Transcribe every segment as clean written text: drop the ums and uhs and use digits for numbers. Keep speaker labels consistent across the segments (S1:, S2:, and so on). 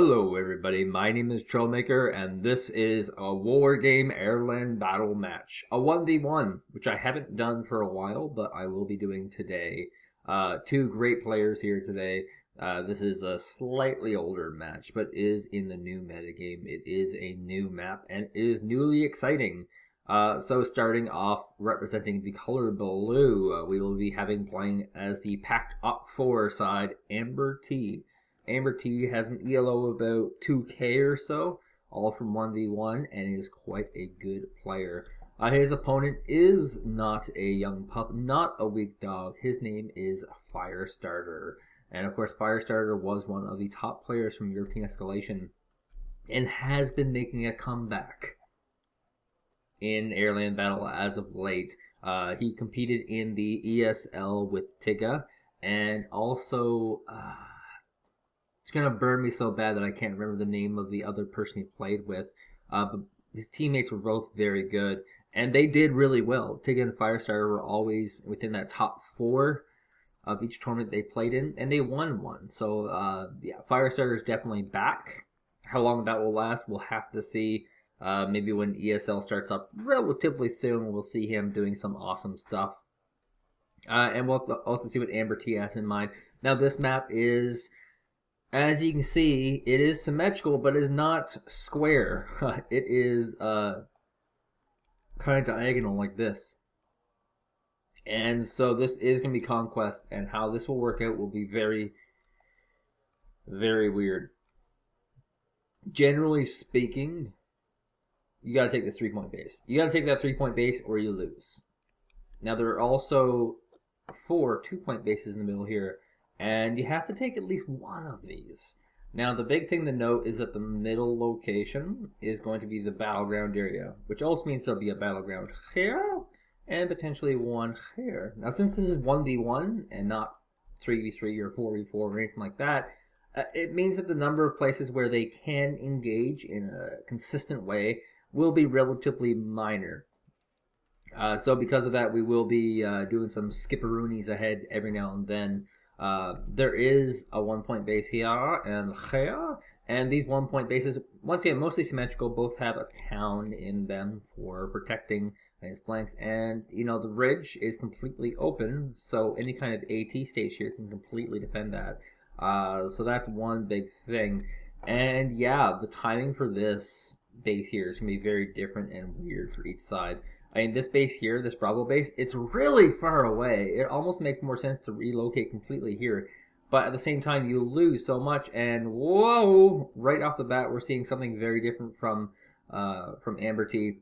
S1: Hello everybody, my name is Troublmaker and this is a Wargame AirLand Battle match. A 1v1, which I haven't done for a while, but I will be doing today. Two great players here today. This is a slightly older match, but is in the new metagame. It is a new map and is newly exciting. So starting off representing the color blue, we will be playing as the Pact Op 4 side, AmberT. AmberT has an ELO of about 2k or so, all from 1v1, and is quite a good player. His opponent is not a young pup, not a weak dog. His name is Firestarter. And of course, Firestarter was one of the top players from European Escalation and has been making a comeback in AirLand Battle as of late. He competed in the ESL with Tiga, and also it's gonna burn me so bad that I can't remember the name of the other person he played with. But his teammates were both very good, and they did really well. Tiga and Firestarter were always within that top 4 of each tournament they played in, and they won one. So yeah, Firestarter is definitely back. How long that will last, we'll have to see. Maybe when ESL starts up relatively soon, we'll see him doing some awesome stuff. And we'll also see what AmberT has in mind. Now, this map is, as you can see, it is symmetrical, but it is not square. It is kind of diagonal like this. And so this is going to be Conquest, and how this will work out will be very, very weird. Generally speaking, you got to take this 3-point base. You got to take that 3-point base or you lose. Now, there are also 4 2-point bases in the middle here, and you have to take at least one of these. Now, the big thing to note is that the middle location is going to be the battleground area, which also means there'll be a battleground here and potentially one here. Now, since this is 1v1 and not 3v3 or 4v4 or anything like that, it means that the number of places where they can engage in a consistent way will be relatively minor. So because of that, we will be doing some skipperoonies ahead every now and then. There is a 1-point base here and here, and these 1-point bases, once again, mostly symmetrical, both have a town in them for protecting its flanks, and you know, the ridge is completely open, so any kind of AT stage here can completely defend that. So that's one big thing. And yeah, the timing for this base here is going to be very different and weird for each side. I mean, this base here, this Bravo base, it's really far away. It almost makes more sense to relocate completely here. But at the same time, you lose so much, and whoa! Right off the bat, we're seeing something very different from AmberT.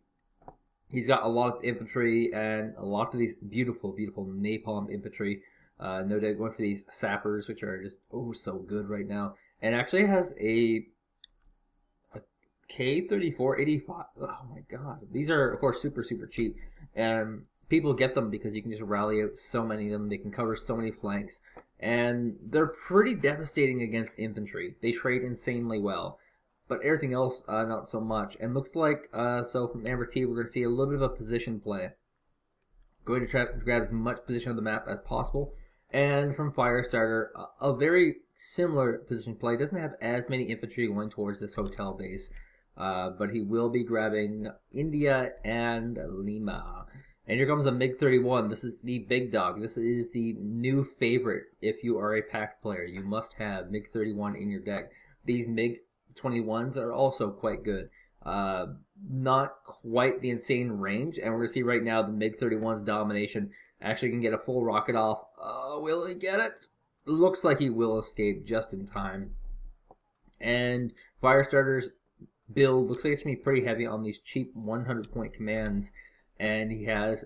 S1: He's got a lot of infantry and a lot of these beautiful, beautiful napalm infantry. No doubt going for these sappers, which are just so good right now. And actually has a K3485. Oh my god. These are, of course, super, super cheap. And people get them because you can just rally out so many of them. They can cover so many flanks. And they're pretty devastating against infantry. They trade insanely well. But everything else, not so much. And looks like, so from AmberT, we're going to see a little bit of a position play. Going to try to grab as much position of the map as possible. And from Firestarter, a very similar position play. Doesn't have as many infantry going towards this hotel base. But he will be grabbing India and Lima. And here comes a MiG-31. This is the big dog. This is the new favorite if you are a Pact player. You must have MiG-31 in your deck. These MiG-21s are also quite good. Not quite the insane range. And we're going to see right now the MiG-31's domination. Actually can get a full rocket off. Will he get it? Looks like he will escape just in time. And Firestarter's build looks like it's going to be pretty heavy on these cheap 100-point commands. And he has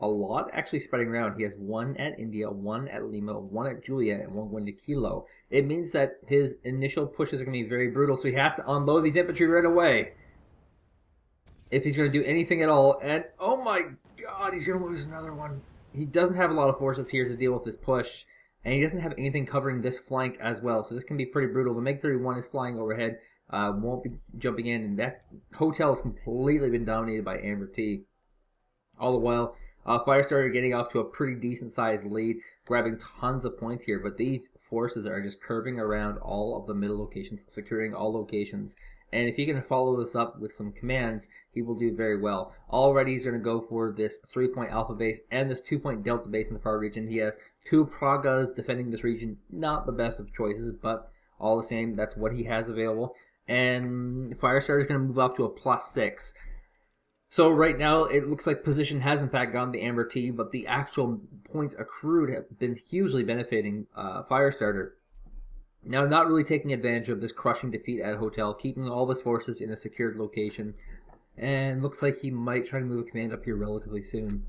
S1: a lot actually spreading around. He has 1 at India, 1 at Lima, 1 at Julia, and 1 going to Kilo. It means that his initial pushes are going to be very brutal, so he has to unload these infantry right away if he's going to do anything at all. And oh my god, he's going to lose another one. He doesn't have a lot of forces here to deal with this push, and he doesn't have anything covering this flank as well, so this can be pretty brutal. The MiG-31 is flying overhead, won't be jumping in, and that hotel has completely been dominated by AmberT. All the while, Firestarter getting off to a pretty decent sized lead, grabbing tons of points here, but these forces are just curving around all of the middle locations, securing all locations. And if he can follow this up with some commands, he will do very well. Already he's going to go for this 3-point alpha base and this 2-point delta base in the far region. He has 2 Pragas defending this region. Not the best of choices, but all the same, that's what he has available. And Firestarter is going to move up to a +6. So right now, it looks like position has in fact gone to AmberT, but the actual points accrued have been hugely benefiting Firestarter. Now, not really taking advantage of this crushing defeat at Hotel, keeping all of his forces in a secured location, and looks like he might try to move a command up here relatively soon.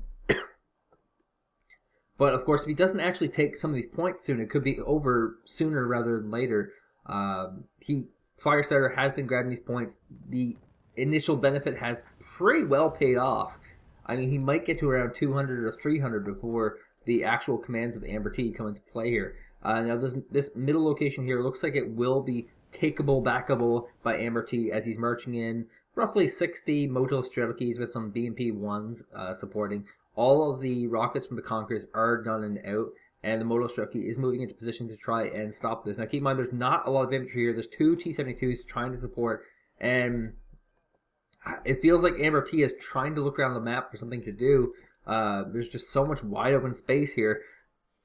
S1: But of course, if he doesn't actually take some of these points soon, it could be over sooner rather than later. Firestarter has been grabbing these points. The initial benefit has pretty well paid off. I mean, he might get to around 200 or 300 before the actual commands of AmberT come into play here. Now, this middle location here looks like it will be takeable, backable by AmberT as he's marching in roughly 60 Moto Strelikies with some BMP-1s supporting. All of the rockets from the Conquerors are done and out, and the Moto Streliki is moving into position to try and stop this. Now, keep in mind, there's not a lot of infantry here. There's 2 T-72s trying to support, and it feels like AmberT is trying to look around the map for something to do. There's just so much wide open space here.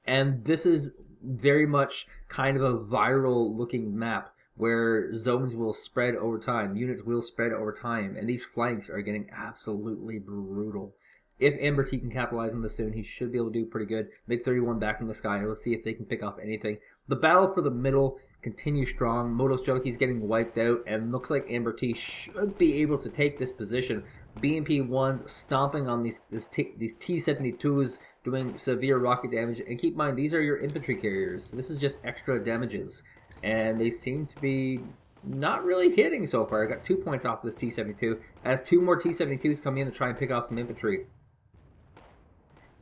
S1: And this is very much kind of a viral looking map where zones will spread over time. Units will spread over time. And these flanks are getting absolutely brutal. If AmberT can capitalize on this soon, he should be able to do pretty good. MiG-31 back in the sky. Let's see if they can pick off anything. The battle for the middle continue strong. Moto Streliki's getting wiped out, and looks like AmberT should be able to take this position. BMP-1s stomping on these T-72s, doing severe rocket damage. And keep in mind, these are your infantry carriers. This is just extra damages. And they seem to be not really hitting so far. I got 2 points off this T-72. As 2 more T-72s come in to try and pick off some infantry.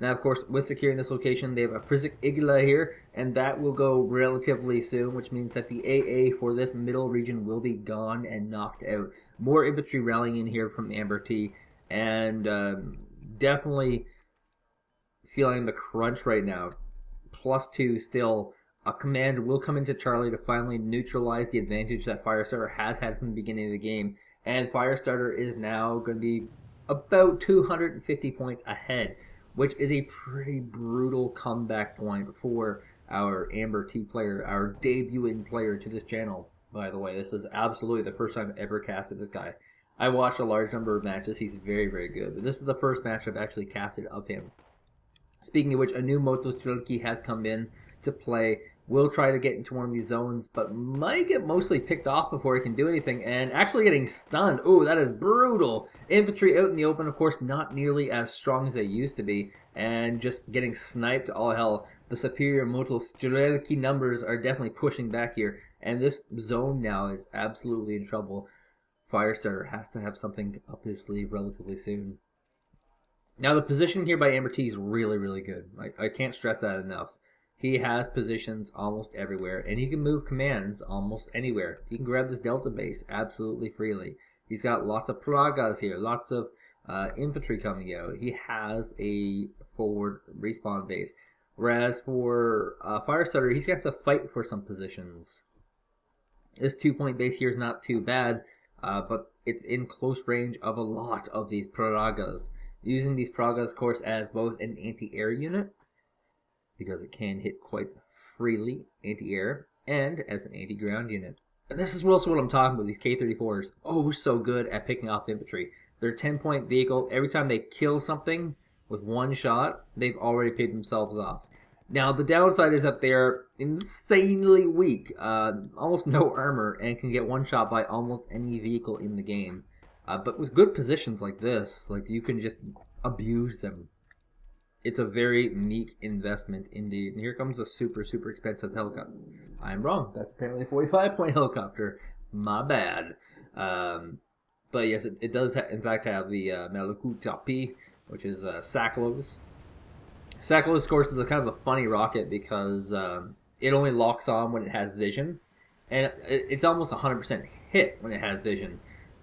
S1: Now, of course, with securing this location, they have a Prizik Igla here, and that will go relatively soon, which means that the AA for this middle region will be gone and knocked out. More infantry rallying in here from AmberT, and definitely feeling the crunch right now. +2 still. A command will come into Charlie to finally neutralize the advantage that Firestarter has had from the beginning of the game, and Firestarter is now going to be about 250 points ahead, which is a pretty brutal comeback point for our AmberT player, our debuting player to this channel. By the way, this is absolutely the first time I've ever casted this guy. I watched a large number of matches. He's very, very good. But this is the first match I've actually casted of him. Speaking of which, a new Moto Streliki has come in to play. Will try to get into one of these zones, but might get mostly picked off before he can do anything, and actually getting stunned. Ooh, that is brutal. Infantry out in the open, of course, not nearly as strong as they used to be, and just getting sniped all hell. The superior Moto Streliki numbers are definitely pushing back here, and this zone now is absolutely in trouble. Firestarter has to have something up his sleeve relatively soon. Now, the position here by AmberT is really, really good. I can't stress that enough. He has positions almost everywhere, and he can move commands almost anywhere. He can grab this Delta base absolutely freely. He's got lots of Pragas here, lots of infantry coming out. He has a forward respawn base. Whereas for Firestarter, he's going to have to fight for some positions. This 2-point base here is not too bad, but it's in close range of a lot of these Pragas. Using these Pragas, of course, as both an anti-air unit, because it can hit quite freely, anti-air, and as an anti-ground unit. And this is also what I'm talking about, these K-34s. Oh, so good at picking off infantry. They're a 10-point vehicle. Every time they kill something with one shot, they've already paid themselves off. Now, the downside is that they're insanely weak, almost no armor, and can get one shot by almost any vehicle in the game. But with good positions like this, like you can just abuse them. It's a very meek investment indeed. And here comes a super, super expensive helicopter. I'm wrong. That's apparently a 45-point helicopter. My bad. But yes, it does in fact have the Maluku Tapi, which is Saklos. Saklos, of course, is a kind of a funny rocket because it only locks on when it has vision. And it's almost 100% hit when it has vision.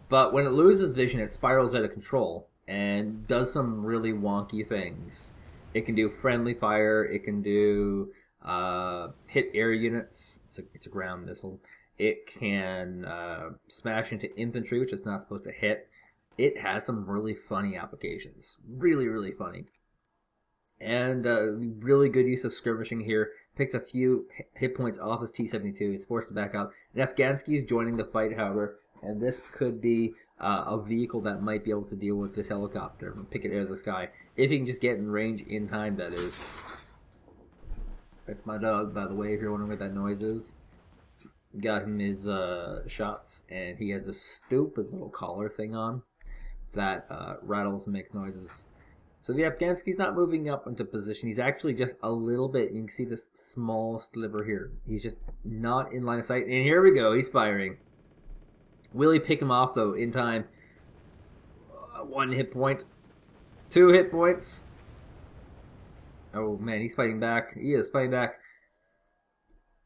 S1: But when it loses vision, it spirals out of control. and does some really wonky things. It can do friendly fire. It can do hit air units. It's a ground missile. It can smash into infantry, which it's not supposed to hit. It has some really funny applications. Really, really funny. And really good use of skirmishing here. Picked a few hit points off his T-72. It's forced to back out. And Afghansky is joining the fight, however. And this could be a vehicle that might be able to deal with this helicopter and pick it out of the sky. If he can just get in range in time, that is. That's my dog, by the way, if you're wondering what that noise is. Got him his shots, and he has this stupid little collar thing on that rattles and makes noises. So the Afghansky's not moving up into position. He's actually just a little bit. You can see this small sliver here. He's just not in line of sight. And here we go. He's firing. Will he pick him off, though, in time? 1 hit point. 2 hit points. Oh, man, he's fighting back. He is fighting back.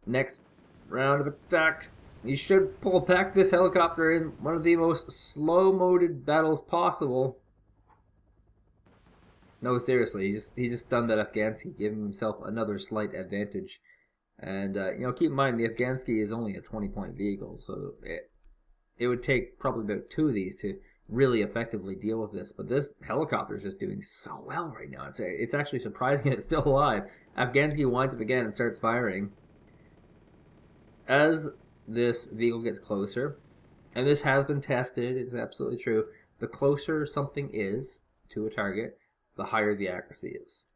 S1: Next round of attack. You should pull back this helicopter in one of the most slow-moded battles possible. No, seriously, he just stunned that Afghansky, giving himself another slight advantage. And, keep in mind, the Afghansky is only a 20-point vehicle, so it would take probably about 2 of these to really effectively deal with this. But this helicopter is just doing so well right now. It's actually surprising it's still alive. Afghansky winds up again and starts firing. As this vehicle gets closer, and this has been tested, it's absolutely true, the closer something is to a target, the higher the accuracy is.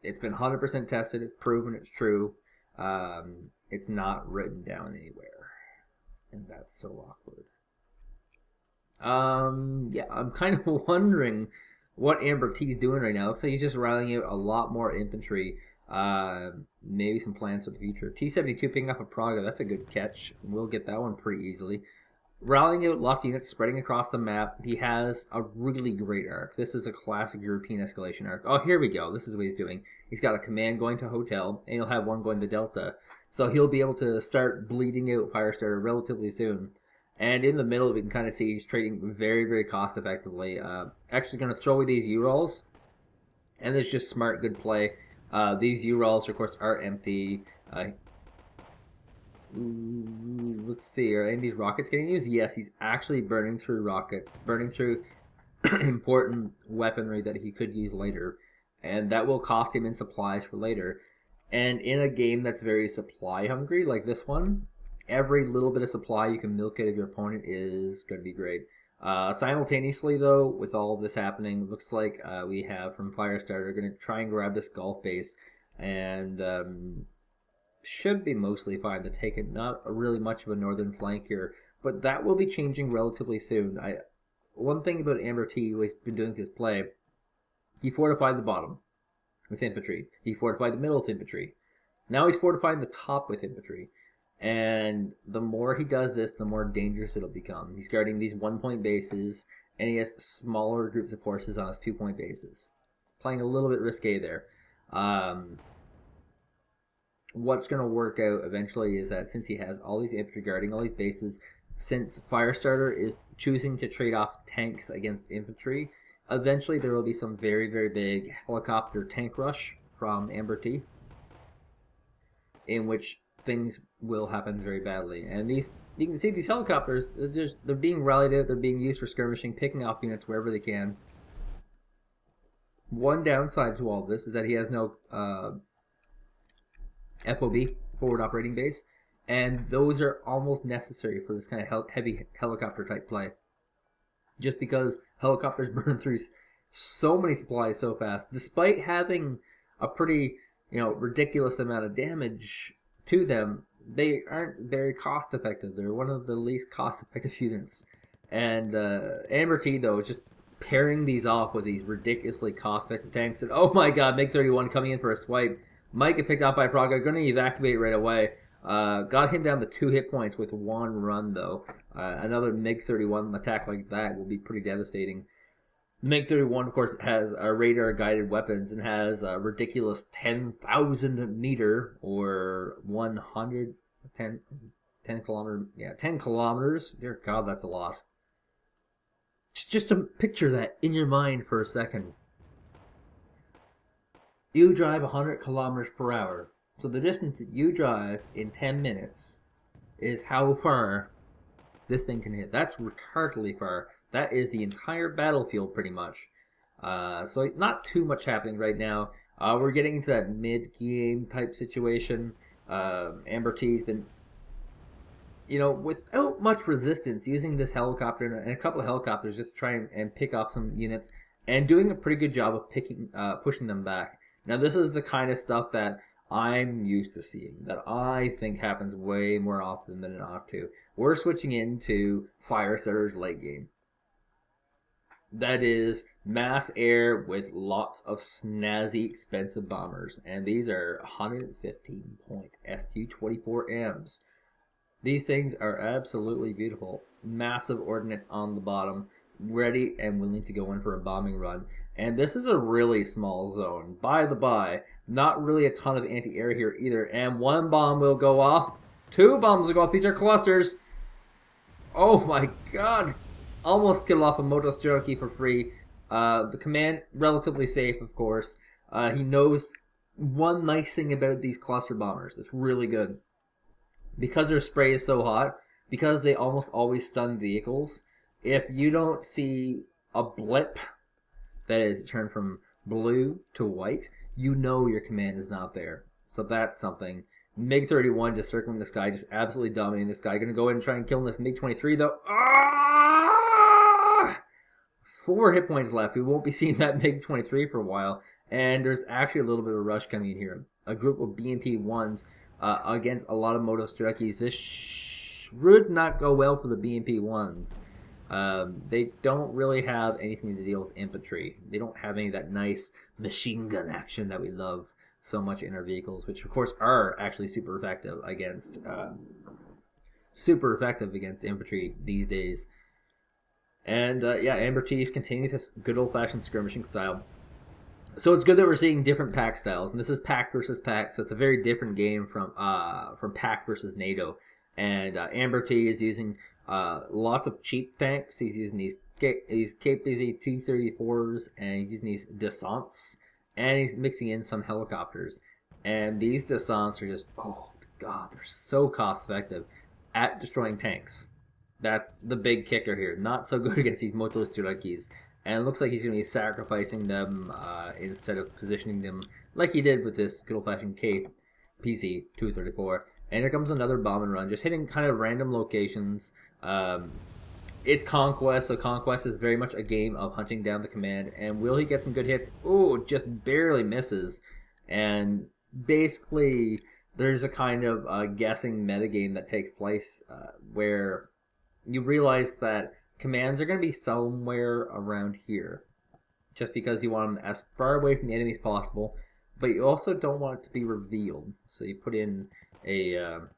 S1: It's been 100% tested, it's proven, it's true. It's not written down anywhere. And that's so awkward. Yeah, I'm kind of wondering what AmberT is doing right now. Looks like he's just rallying out a lot more infantry. Maybe some plans for the future. T-72 picking up a Praga, that's a good catch. We'll get that one pretty easily. Rallying out lots of units, spreading across the map. He has a really great arc. This is a classic European escalation arc. Oh, here we go. This is what he's doing. He's got a command going to hotel, and he'll have one going to Delta. So he'll be able to start bleeding out Firestarter relatively soon. And in the middle, we can kind of see he's trading very, very cost effectively. Actually going to throw away these U-rolls. And there's just smart, good play. These U-rolls, of course, are empty. Let's see, are any of these rockets getting used? Yes, he's actually burning through rockets, burning through important weaponry that he could use later, and that will cost him in supplies for later. And in a game that's very supply hungry, like this one, every little bit of supply you can milk out of your opponent is going to be great. Simultaneously, though, with all of this happening, looks like we have from Firestarter going to try and grab this Gulf base, and should be mostly fine to take it. Not really much of a northern flank here, but that will be changing relatively soon. One thing about AmberT, who has been doing his play, he fortified the bottom with infantry. He fortified the middle with infantry. Now he's fortifying the top with infantry. And the more he does this, the more dangerous it'll become. He's guarding these 1-point bases, and he has smaller groups of forces on his 2-point bases. Playing a little bit risque there. What's going to work out eventually is that since he has all these infantry guarding all these bases, since Firestarter is choosing to trade off tanks against infantry, eventually there will be some very, very big helicopter tank rush from AmberT, in which things will happen very badly. And these, you can see these helicopters, they're being rallied out, they're being used for skirmishing, picking off units wherever they can. One downside to all this is that he has no FOB, forward operating base, and those are almost necessary for this kind of heavy helicopter type play. Just because helicopters burn through so many supplies so fast, despite having a pretty, ridiculous amount of damage to them, they aren't very cost effective. They're one of the least cost effective units. And AmberT, though, is just pairing these off with these ridiculously cost effective tanks. And oh my god, MiG-31 coming in for a swipe. Might get picked up by Praga, going to evacuate right away. Got him down to 2 hit points with 1 run, though. Another MiG-31 attack like that will be pretty devastating. MiG-31, of course, has radar-guided weapons and has a ridiculous 10,000 meter or 10 kilometers. Dear God, that's a lot. Just to picture that in your mind for a second. You drive 100 kilometers per hour. So the distance that you drive in 10 minutes is how far this thing can hit. That's retardedly far. That is the entire battlefield pretty much. So not too much happening right now. We're getting into that mid-game type situation. AmberT's been, without much resistance, using this helicopter and a couple of helicopters just to try and pick off some units and doing a pretty good job of pushing them back. Now, this is the kind of stuff that I'm used to seeing, that I think happens way more often than it ought to. We're switching into Firestarter's late game. That is mass air with lots of snazzy, expensive bombers. And these are 115 point SU-24Ms. These things are absolutely beautiful. Massive ordnance on the bottom, ready and willing to go in for a bombing run. And this is a really small zone. By the by, not really a ton of anti-air here either. And one bomb will go off. Two bombs will go off. These are clusters. Oh my god. Almost killed off a Motos Junkie for free. The command, relatively safe, of course. He knows one nice thing about these cluster bombers that's really good. Because their spray is so hot, because they almost always stun vehicles, if you don't see a blip, that is, turn from blue to white, you know your command is not there. So that's something. MiG-31 just circling this guy, just absolutely dominating this guy. Gonna go in and try and kill this MiG-23 though. 4 hit points left. We won't be seeing that MiG-23 for a while. And there's actually a little bit of a rush coming in here. A group of BMP-1s against a lot of Motos Junkies. This would not go well for the BMP-1s. They don't really have anything to deal with infantry. They don't have any of that nice machine gun action that we love so much in our vehicles, which of course are actually super effective against infantry these days. And yeah, AmberT's continue this good old-fashioned skirmishing style. So it's good that we're seeing different Pact styles, and this is Pact versus Pact, so it's a very different game from Pact versus NATO. And AmberT is using lots of cheap tanks. He's using these KPZ T-34s, and he's using these descents, and he's mixing in some helicopters. And these descents are just, oh god, they're so cost effective at destroying tanks. That's the big kicker here. Not so good against these Motos Junkies. And it looks like he's going to be sacrificing them instead of positioning them like he did with this good old-fashioned KPZ 234. And here comes another bomb and run, just hitting kind of random locations. It's Conquest, so Conquest is very much a game of hunting down the command. And will he get some good hits? Oh, just barely misses. And basically, there's a kind of guessing metagame that takes place where you realize that commands are going to be somewhere around here. Just because you want them as far away from the enemy as possible. But you also don't want it to be revealed. So you put in an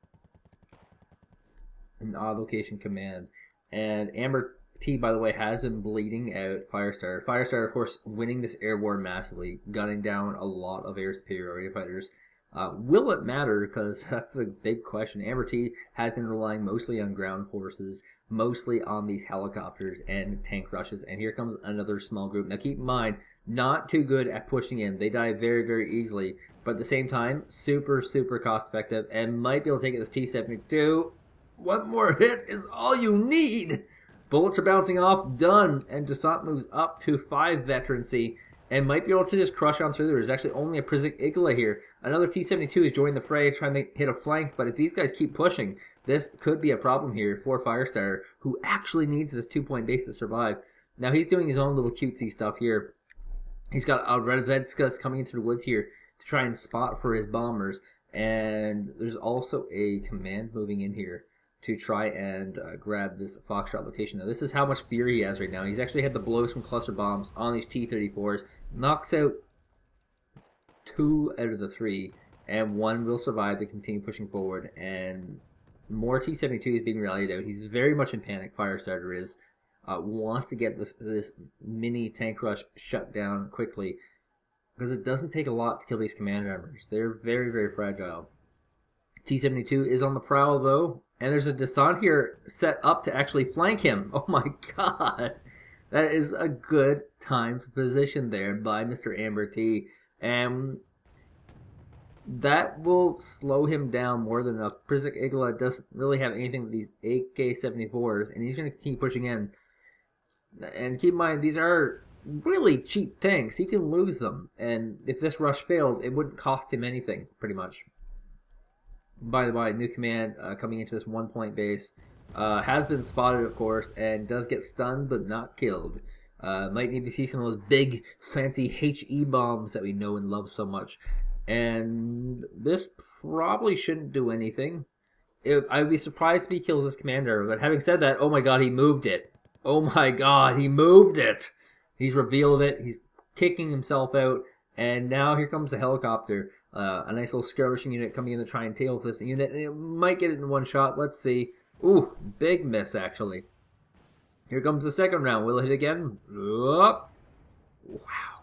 S1: odd location command. And AmberT, by the way, has been bleeding out Firestarter. Firestarter, of course, winning this air war massively, gunning down a lot of air superiority fighters. Will it matter? Because that's the big question. AmberT has been relying mostly on ground forces, mostly on these helicopters and tank rushes. And here comes another small group. Now keep in mind, not too good at pushing in. They die very, very easily. But at the same time, super, super cost effective and might be able to take it this T-72. One more hit is all you need. Bullets are bouncing off. Done. And Descent moves up to 5 veterancy and might be able to just crush on through. There's actually only a Prizik Igla here. Another T-72 is joining the fray, trying to hit a flank. But if these guys keep pushing, this could be a problem here for Firestarter, who actually needs this 2-point base to survive. Now he's doing his own little cutesy stuff here. He's got a Redvedskas coming into the woods here to try and spot for his bombers. And there's also a command moving in here to try and grab this Foxtrot location. Now this is how much fear he has right now. He's actually had the blows from cluster bombs on these T-34s. Knocks out 2 out of the 3, and 1 will survive to continue pushing forward. And more T-72 is being rallied out. He's very much in panic. Firestarter is. Wants to get this mini tank rush shut down quickly, because it doesn't take a lot to kill these command members. They're very, very fragile. T-72 is on the prowl though, and there's a descent here set up to actually flank him. Oh my god. That is a good timed position there by Mr. AmberT. And that will slow him down more than enough. Prizik Igla doesn't really have anything with these AK-74s, and he's going to continue pushing in. And keep in mind, these are really cheap tanks. He can lose them, and if this rush failed, it wouldn't cost him anything, pretty much. By the way, new command coming into this 1-point base. Has been spotted, of course, and does get stunned but not killed. Might need to see some of those big, fancy HE bombs that we know and love so much. And this probably shouldn't do anything. I'd be surprised if he kills his commander, but having said that, oh my god, he moved it. Oh my god, he moved it! He's revealed it, he's kicking himself out, and now here comes the helicopter. A nice little skirmishing unit coming in to try and tail this unit, and it might get it in one shot. Let's see. Ooh, big miss, actually. Here comes the second round. Will it hit again? Wow,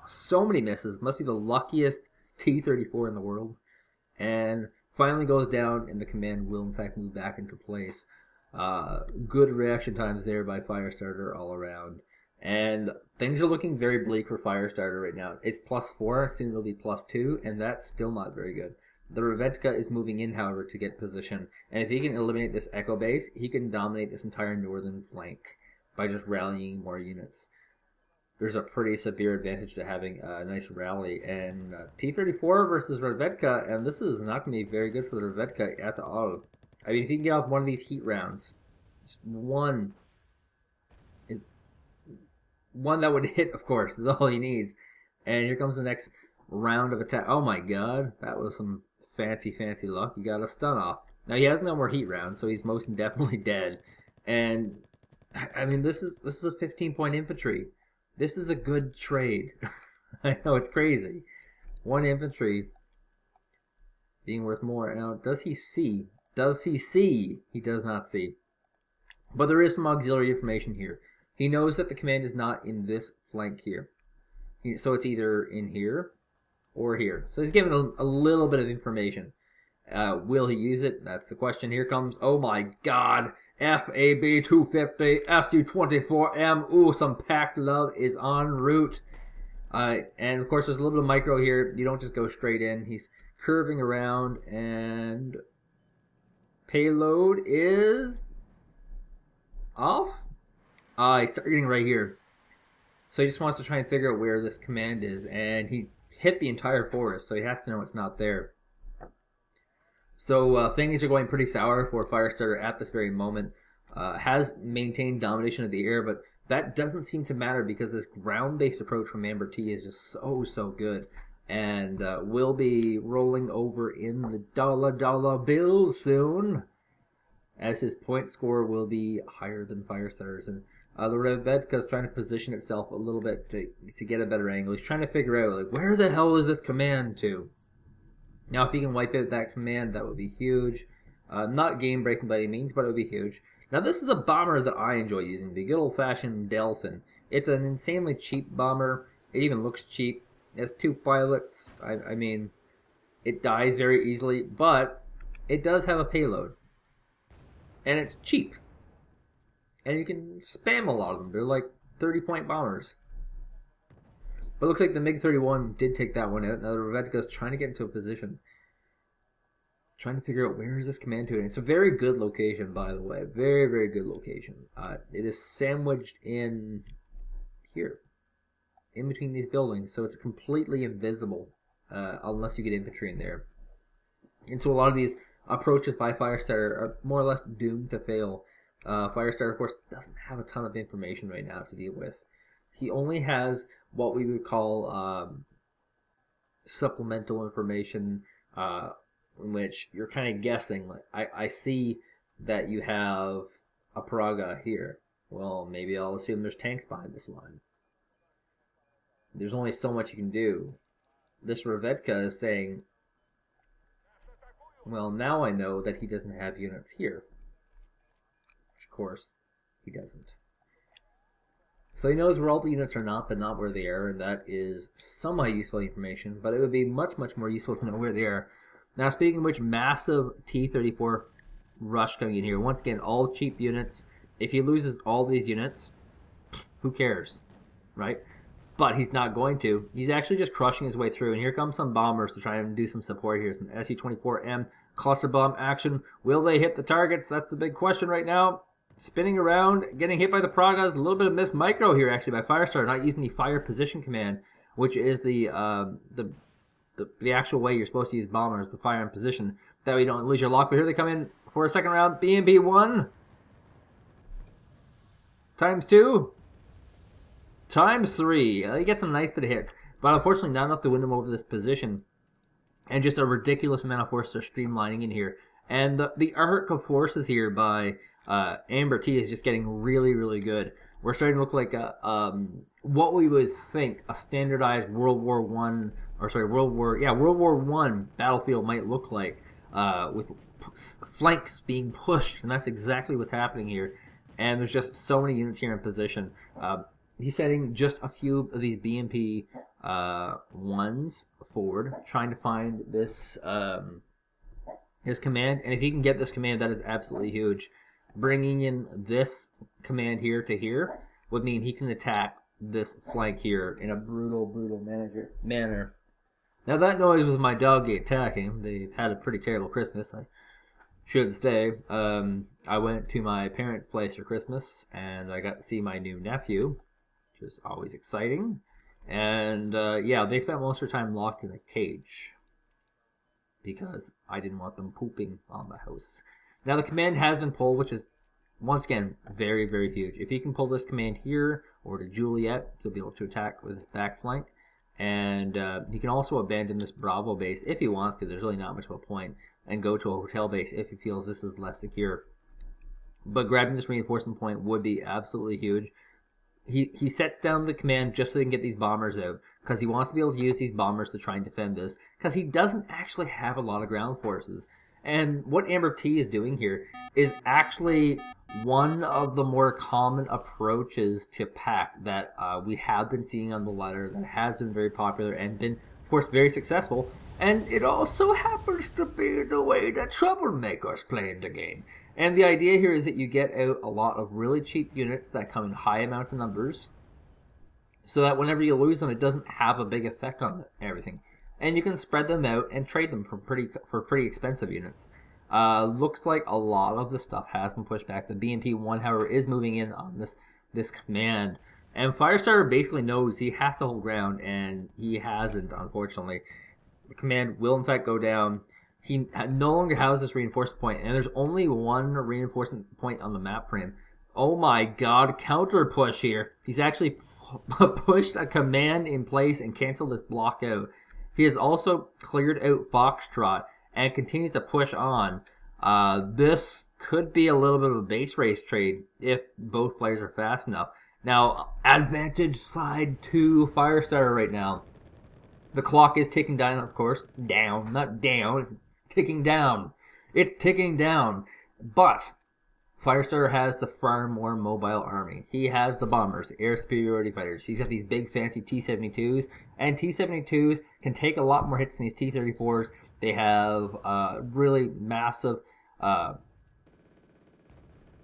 S1: so many misses. Must be the luckiest T-34 in the world. And finally goes down, and the command will, in fact, move back into place. Good reaction times there by Firestarter all around. And things are looking very bleak for Firestarter right now. It's +4, soon it'll be +2, and that's still not very good. The Revetka is moving in, however, to get position. And if he can eliminate this Echo base, he can dominate this entire northern flank by just rallying more units. There's a pretty severe advantage to having a nice rally. And T-34 versus Revetka, and this is not going to be very good for the Revetka at all. I mean, if you can get off one of these heat rounds, just one that would hit, of course, is all he needs. And here comes the next round of attack. Oh my god, that was some fancy luck. He got a stun off. Now he has no more heat rounds, so he's most definitely dead. And I mean, this is a 15-point infantry. This is a good trade. I know it's crazy. One infantry being worth more. Now, does he see? Does he see? He does not see. But there is some auxiliary information here. He knows that the command is not in this flank here. So it's either in here or here. So he's given a little bit of information. Will he use it? That's the question. Here comes, oh my god, FAB 250, SU-24M. Ooh, some Pact love is en route. And of course, there's a little bit of micro here. You don't just go straight in. He's curving around, and payload is off. He's targeting right here. So he just wants to try and figure out where this command is, and he hit the entire forest, so he has to know it's not there. So things are going pretty sour for Firestarter at this very moment. Has maintained domination of the air, but that doesn't seem to matter because this ground-based approach from AmberT is just so good. And will be rolling over in the dollar bills soon, as his point score will be higher than Firestarter's. And the Revetka is trying to position itself a little bit to get a better angle. He's trying to figure out, like, where the hell is this command to? Now, if he can wipe out that command, that would be huge. Not game-breaking by any means, but it would be huge. Now, this is a bomber that I enjoy using, the good old-fashioned Delphin. It's an insanely cheap bomber. It even looks cheap. It has 2 pilots. I mean, it dies very easily, but it does have a payload. And it's cheap. And you can spam a lot of them. They're like 30-point bombers. But it looks like the MiG-31 did take that one out. Now the Revetka is trying to get into a position. Trying to figure out where is this command to. And it's a very good location, by the way. Very good location. It is sandwiched in here. In between these buildings. So it's completely invisible. Unless you get infantry in there. And so a lot of these approaches by Firestarter are more or less doomed to fail. Firestarter, of course, doesn't have a ton of information right now to deal with. He only has what we would call supplemental information, in which you're kind of guessing. Like, I see that you have a Praga here. Well, maybe I'll assume there's tanks behind this line. There's only so much you can do. This Revetka is saying, well, now I know that he doesn't have units here. Of course, he doesn't. So he knows where all the units are not, but not where they are, and that is somewhat useful information, but it would be much more useful to know where they are. Now, speaking of which, massive T-34 rush coming in here. Once again, all cheap units. If he loses all these units, Who cares, right? But he's not going to. He's actually just crushing his way through. And here comes some bombers to try and do some support here. Some Su-24M cluster bomb action. Will they hit the targets? That's the big question right now. Spinning around, getting hit by the Pragas. A little bit of missed micro here actually by Firestarter, not using the fire position command, which is the actual way you're supposed to use bombers, to fire in position. That way you don't lose your lock. But here they come in for a second round. BMP 1 times 2 times 3. He gets a nice bit of hits, but unfortunately not enough to win him over this position. And just a ridiculous amount of forces are streamlining in here. And the arc of forces here by AmberT is just getting really, really good. We're starting to look like what we would think a standardized World War One battlefield might look like, with flanks being pushed, and that's exactly what's happening here. And there's just so many units here in position. He's setting just a few of these BMP 1s forward, trying to find this his command. And if he can get this command, that is absolutely huge. Bringing in this command here to here would mean he can attack this flank here in a brutal manner. Now that noise was my dog attacking. They've had a pretty terrible Christmas. I should say. I went to my parents' place for Christmas, and I got to see my new nephew, which is always exciting. And yeah, they spent most of their time locked in a cage because I didn't want them pooping on the house. Now the command has been pulled, which is once again very, very huge. If he can pull this command here or to Juliet, he'll be able to attack with his back flank. And he can also abandon this Bravo base if he wants to. There's really not much of a point, and go to a hotel base if he feels this is less secure. But grabbing this reinforcement point would be absolutely huge. He sets down the command just so he can get these bombers out, because he wants to be able to use these bombers to try and defend this, because he doesn't actually have a lot of ground forces. And what AmberT is doing here is actually one of the more common approaches to Pact that we have been seeing on the ladder, that has been very popular and been, of course, very successful. And it also happens to be the way that Troublemaker is playing the game. And the idea here is that you get out a lot of really cheap units that come in high amounts of numbers, so that whenever you lose them, it doesn't have a big effect on everything. And you can spread them out and trade them for pretty expensive units. Looks like a lot of the stuff has been pushed back. The BMP 1, however, is moving in on this command. And Firestarter basically knows he has to hold ground, and he hasn't, unfortunately. The command will, in fact, go down. He no longer has this reinforcement point, and there's only one reinforcement point on the map for him. Oh my god, counter push here. He's actually pushed a command in place and canceled this block out. He has also cleared out Foxtrot and continues to push on. This could be a little bit of a base race trade if both players are fast enough. Now, advantage side to Firestarter right now. The clock is ticking down, of course. Down, not down. It's ticking down. It's ticking down. But Firestarter has the far more mobile army. He has the bombers, air superiority fighters. He's got these big fancy T-72s. And T-72s can take a lot more hits than these T-34s. They have really massive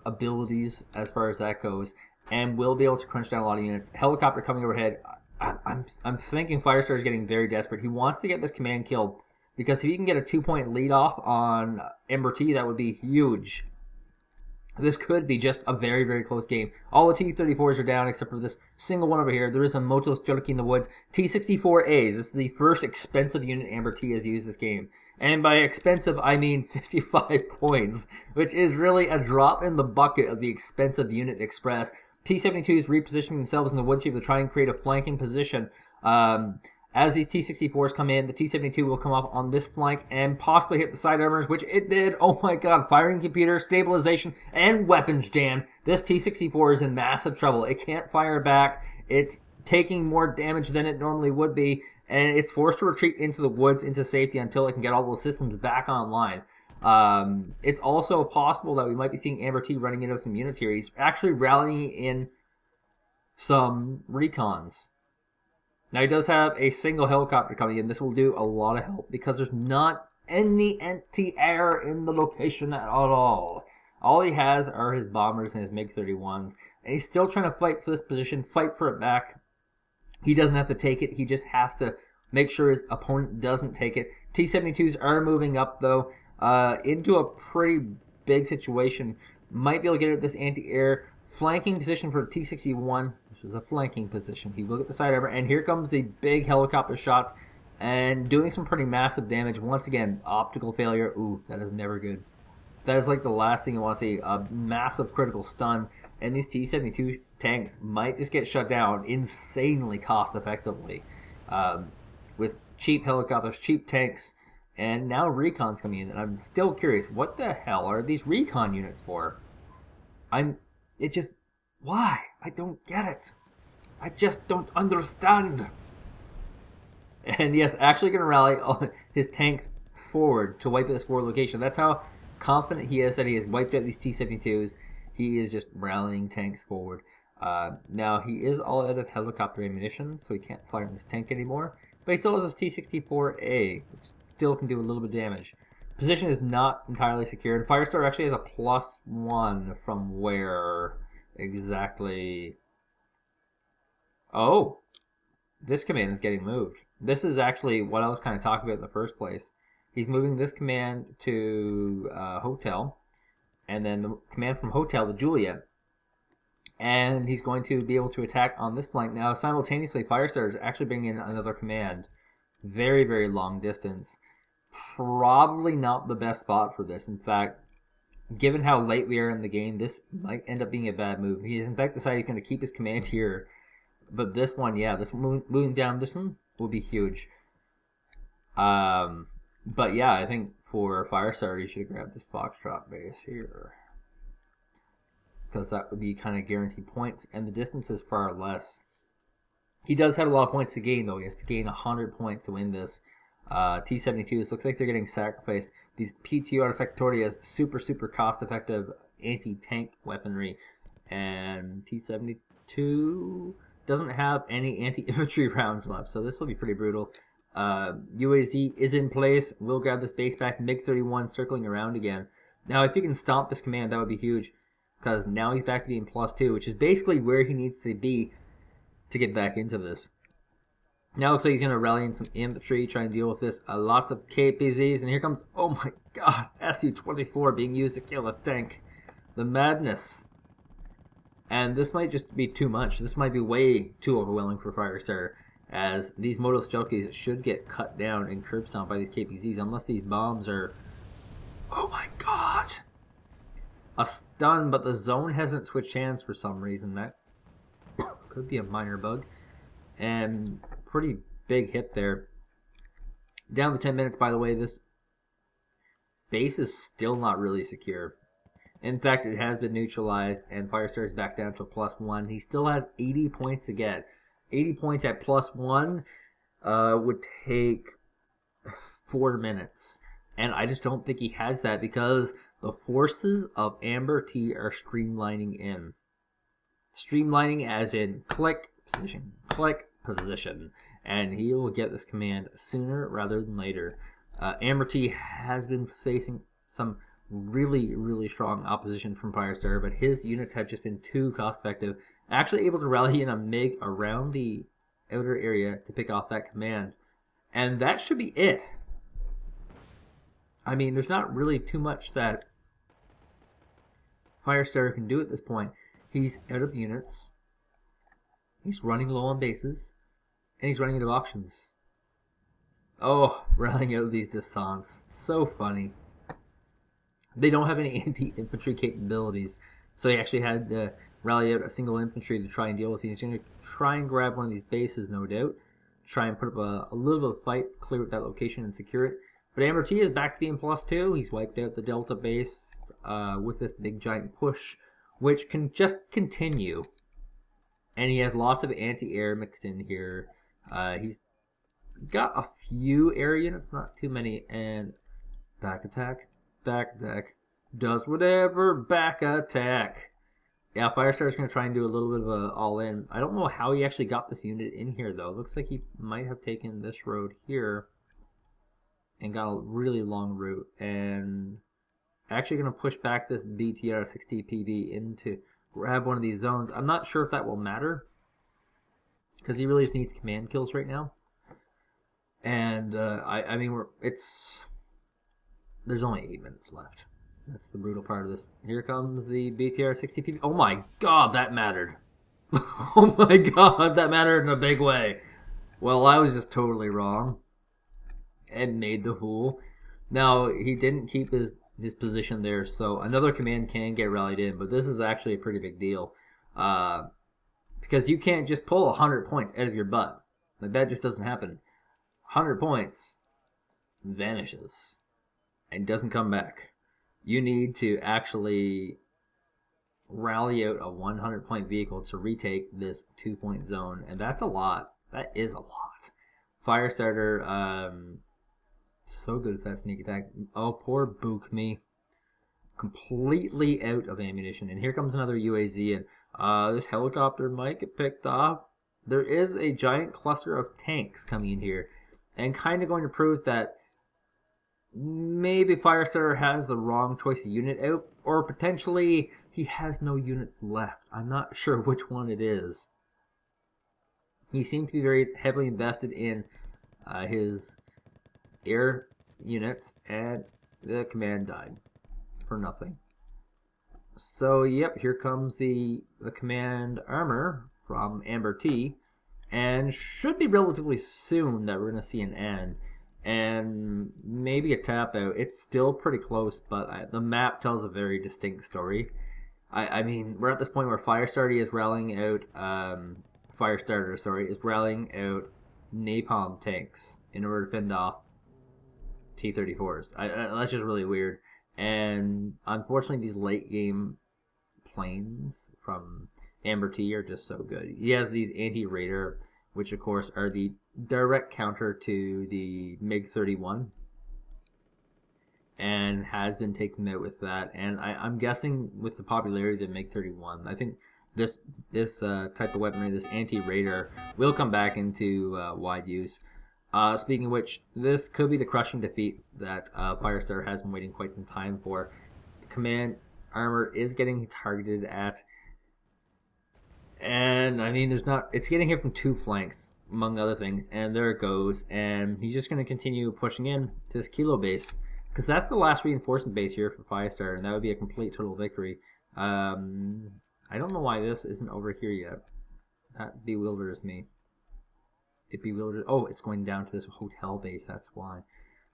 S1: abilities as far as that goes, and will be able to crunch down a lot of units. Helicopter coming overhead. I'm thinking Firestarter is getting very desperate. He wants to get this command killed, because if he can get a 2-point lead off on AmberT, that would be huge. This could be just a very, very close game. All the T-34s are down except for this single one over here. There is a Motos Jockey in the woods. T-64As. This is the first expensive unit AmberT has used this game. And by expensive, I mean 55 points, which is really a drop in the bucket of the expensive unit express. T-72s repositioning themselves in the woods here to try and create a flanking position. As these T-64s come in, the T-72 will come up on this flank and possibly hit the side armors, which it did. Oh my god, firing computer, stabilization, and weapons jam. This T-64 is in massive trouble. It can't fire back. It's taking more damage than it normally would be, and it's forced to retreat into the woods, into safety, until it can get all those systems back online. It's also possible that we might be seeing AmberT running into some units here. He's actually rallying in some recons. Now, he does have a single helicopter coming in. This will do a lot of help because there's not any anti-air in the location at all. All he has are his bombers and his MiG-31s. and he's still trying to fight for this position, fight for it back. He doesn't have to take it. He just has to make sure his opponent doesn't take it. T-72s are moving up, though, into a pretty big situation. Might be able to get at this anti-air. Flanking position for T-61. This is a flanking position. He will get the side over, and here comes the big helicopter shots, and doing some pretty massive damage. Once again, optical failure. Ooh, that is never good. That is like the last thing you want to see. A massive critical stun, and these T-72 tanks might just get shut down insanely cost-effectively. With cheap helicopters, cheap tanks, and now recon's coming in. And I'm still curious, what the hell are these recon units for? Why? I don't get it. I just don't understand. And yes, actually going to rally all his tanks forward to wipe this forward location. That's how confident he is that he has wiped out these T-72s. He is just rallying tanks forward. Now, he is all out of helicopter ammunition, so he can't fire in this tank anymore. But he still has his T-64A, which still can do a little bit of damage. Position is not entirely secured. Firestarter actually has a +1 from where exactly? Oh, this command is getting moved. This is actually what I was kind of talking about in the first place. He's moving this command to Hotel, and then the command from Hotel to Juliet. And he's going to be able to attack on this flank. Now, simultaneously, Firestarter is actually bringing in another command. Very, very long distance. Probably not the best spot for this. In fact, given how late we are in the game, this might end up being a bad move. He's in fact decided he's going to keep his command here. But this one, yeah, this moving down this one will be huge. But yeah, I think for Firestarter, you should grab this Foxtrot base here, because that would be kind of guaranteed points, and the distance is far less. He does have a lot of points to gain, though. He has to gain 100 points to win this. T-72s, looks like they're getting sacrificed. These PTO Artifactorias, super, super cost-effective anti-tank weaponry. And T-72 doesn't have any anti-infantry rounds left, so this will be pretty brutal. UAZ is in place. We'll grab this base back. MiG-31 circling around again. Now, if you can stomp this command, that would be huge, because now he's back to being +2, which is basically where he needs to be to get back into this. Now it looks like he's going to rally in some infantry, try and deal with this. Lots of KPZs, and here comes, oh my god, Su-24 being used to kill a tank. The madness. And this might just be too much. This might be way too overwhelming for Firestarter, as these Modus Jockeys should get cut down and curb stomped by these KPZs, unless these bombs are... Oh my god! A stun, but the zone hasn't switched hands for some reason. That could be a minor bug. And pretty big hit there. Down to 10 minutes, by the way. This base is still not really secure. In fact, it has been neutralized, and Firestarter is back down to a +1. He still has 80 points to get. 80 points at +1 would take 4 minutes. And I just don't think he has that, because the forces of AmberT are streamlining in. Streamlining as in click, position, and he will get this command sooner rather than later. AmberT has been facing some really, really strong opposition from Firestarter, but his units have just been too cost-effective. Actually able to rally in a MiG around the outer area to pick off that command. And that should be it. I mean, there's not really too much that Firestarter can do at this point. He's out of units. He's running low on bases. And he's running out of options. Oh, rallying out of these descents. So funny. They don't have any anti-infantry capabilities. So he actually had to rally out a single infantry to try and deal with these. He's going to try and grab one of these bases, no doubt. Try and put up a little bit of fight, clear up that location and secure it. But AmberT is back to being +2. He's wiped out the Delta base with this big giant push, which can just continue. And he has lots of anti-air mixed in here. He's got a few air units, but not too many. And back attack, does whatever, back attack. Yeah, Firestarter's going to try and do a little bit of a all-in. I don't know how he actually got this unit in here, though. Looks like he might have taken this road here and got a really long route. And actually going to push back this BTR 60 PB into
S2: grab one of these zones. I'm not sure if that will matter, because he really just needs command kills right now. And I mean, there's only 8 minutes left. That's the brutal part of this. Here comes the BTR 60p. Oh my god, that mattered. Oh my god, that mattered in a big way. Well, I was just totally wrong and made the fool. Now, he didn't keep his position there, so another command can get rallied in, but this is actually a pretty big deal. Because you can't just pull 100 points out of your butt. Like, that just doesn't happen. 100 points vanishes and doesn't come back. You need to actually rally out a 100-point vehicle to retake this 2-point zone, and that's a lot. That is a lot. Firestarter, so good at that sneak attack. Oh, poor Book me. Completely out of ammunition. And here comes another UAZ, and this helicopter might get picked off. There is a giant cluster of tanks coming in here, and kind of going to prove that maybe Firestarter has the wrong choice of unit out, or potentially he has no units left. I'm not sure which one it is. He seemed to be very heavily invested in his air units, and the command died for nothing. So, yep, here comes the command armor from AmberT, and should be relatively soon that we're going to see an end. And maybe a tap out. It's still pretty close, but the map tells a very distinct story. I mean, we're at this point where Firestarter is rallying out, is rallying out napalm tanks in order to fend off T-34s. That's just really weird. And unfortunately, these late game planes from AmberT are just so good. He has these anti-radar, which of course are the direct counter to the MiG-31, and has been taken out with that. And I'm guessing with the popularity of the MiG-31, I think this type of weaponry, this anti-radar, will come back into wide use. Speaking of which, this could be the crushing defeat that Firestarter has been waiting quite some time for. Command armor is getting targeted at, and I mean, it's getting hit from 2 flanks, among other things, and there it goes, and he's just going to continue pushing in to this Kilo base, because that's the last reinforcement base here for Firestarter, and that would be a complete total victory. I don't know why this isn't over here yet. That bewilders me. Oh, it's going down to this hotel base, that's why.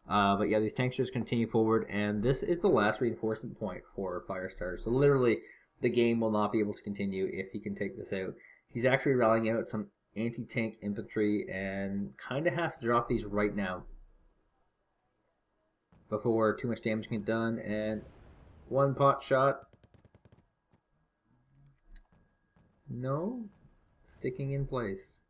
S2: But yeah, these tanks just continue forward, and this is the last reinforcement point for Firestarter. So literally, the game will not be able to continue if he can take this out. He's actually rallying out some anti-tank infantry, and kind of has to drop these right now before too much damage can get done. And one pot shot. No, sticking in place.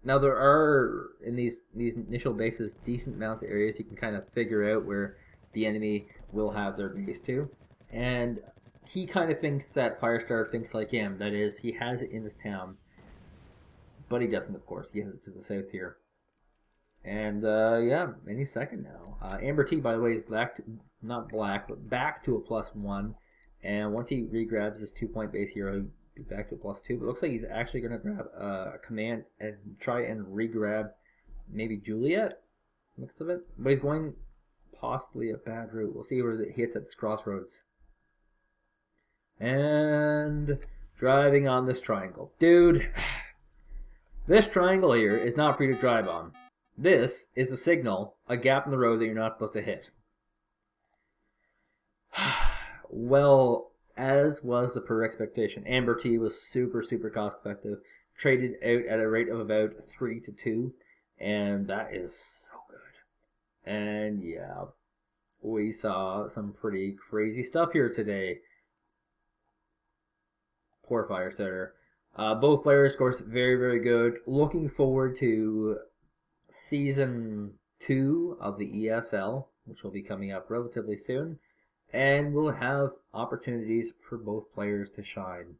S2: Now there are, in these initial bases, decent amounts of areas you can kind of figure out where the enemy will have their base to. And he kind of thinks that Firestarter thinks like him. That is, he has it in his town. But he doesn't, of course. He has it to the south here. And, yeah, any second now. AmberT, by the way, is back to, not black, but back to a +1. And once he regrabs this 2-point base here, he'll be back to a +2. But it looks like he's actually going to grab a command and try and regrab maybe Juliet. Looks of it. But he's going possibly a bad route. We'll see where he hits at this crossroads. And driving on this triangle. Dude, this triangle here is not for you to drive on. This is the signal, a gap in the road that you're not supposed to hit. Well, as was the per expectation, AmberT was super cost effective. Traded out at a rate of about 3-2, and that is so good. And yeah, we saw some pretty crazy stuff here today. Poor Firestarter. Both players, of course, very good. Looking forward to Season 2 of the ESL, which will be coming up relatively soon. And we'll have opportunities for both players to shine.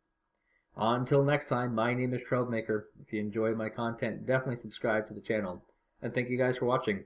S2: Until next time, my name is Troublmaker. If you enjoy my content, definitely subscribe to the channel. And thank you guys for watching.